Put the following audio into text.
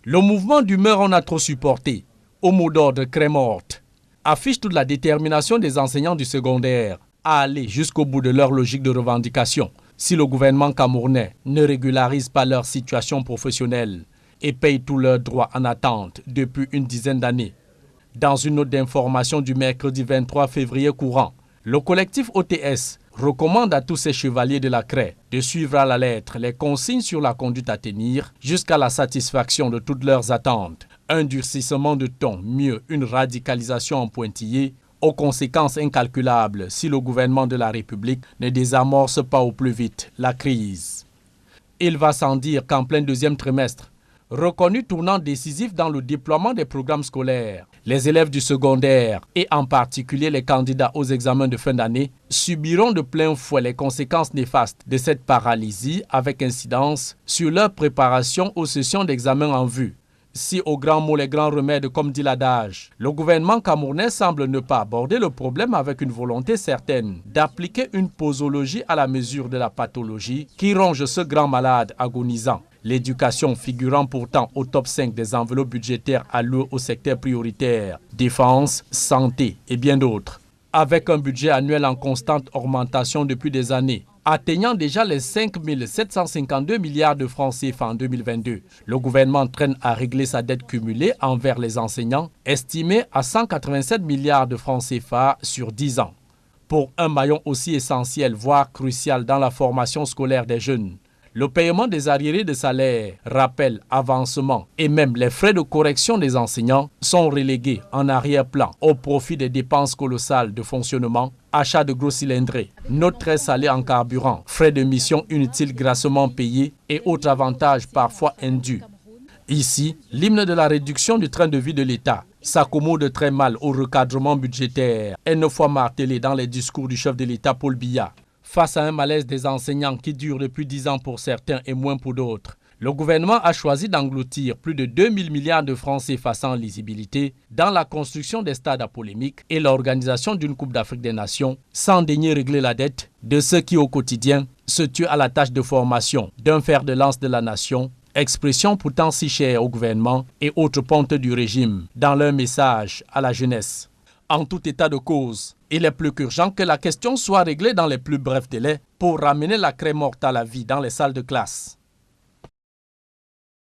Le mouvement d'humeur on a trop supporté, au mot d'ordre craie morte, affiche toute la détermination des enseignants du secondaire à aller jusqu'au bout de leur logique de revendication si le gouvernement camerounais ne régularise pas leur situation professionnelle et paye tous leurs droits en attente depuis une dizaine d'années. Dans une note d'information du mercredi 23 février courant, le collectif OTS recommande à tous ces chevaliers de la craie de suivre à la lettre les consignes sur la conduite à tenir jusqu'à la satisfaction de toutes leurs attentes. Un durcissement de ton, mieux une radicalisation en pointillé, aux conséquences incalculables si le gouvernement de la République ne désamorce pas au plus vite la crise. Il va sans dire qu'en plein deuxième trimestre, reconnu tournant décisif dans le déploiement des programmes scolaires, les élèves du secondaire et en particulier les candidats aux examens de fin d'année subiront de plein fouet les conséquences néfastes de cette paralysie avec incidence sur leur préparation aux sessions d'examen en vue. Si au grand mot les grands remèdes comme dit l'adage, le gouvernement camerounais semble ne pas aborder le problème avec une volonté certaine d'appliquer une posologie à la mesure de la pathologie qui ronge ce grand malade agonisant. L'éducation figurant pourtant au top 5 des enveloppes budgétaires allouées au secteur prioritaire, défense, santé et bien d'autres. Avec un budget annuel en constante augmentation depuis des années, atteignant déjà les 5 752 milliards de francs CFA en 2022, le gouvernement traîne à régler sa dette cumulée envers les enseignants, estimée à 187 milliards de francs CFA sur 10 ans. Pour un maillon aussi essentiel, voire crucial dans la formation scolaire des jeunes, le paiement des arriérés de salaire, rappels, avancements et même les frais de correction des enseignants sont relégués en arrière-plan au profit des dépenses colossales de fonctionnement, achat de gros cylindrés, notes très salées en carburant, frais de mission inutiles grassement payés et autres avantages parfois indus. Ici, l'hymne de la réduction du train de vie de l'État s'accommode très mal au recadrement budgétaire, une fois martelé dans les discours du chef de l'État Paul Biya. Face à un malaise des enseignants qui dure depuis 10 ans pour certains et moins pour d'autres, le gouvernement a choisi d'engloutir plus de 2000 milliards de francs CFA sans lisibilité dans la construction des stades à polémique et l'organisation d'une Coupe d'Afrique des Nations, sans daigner régler la dette de ceux qui au quotidien se tuent à la tâche de formation d'un fer de lance de la nation, expression pourtant si chère au gouvernement et autres pontes du régime dans leur message à la jeunesse. En tout état de cause, il est plus qu'urgent que la question soit réglée dans les plus brefs délais pour ramener la craie morte à la vie dans les salles de classe.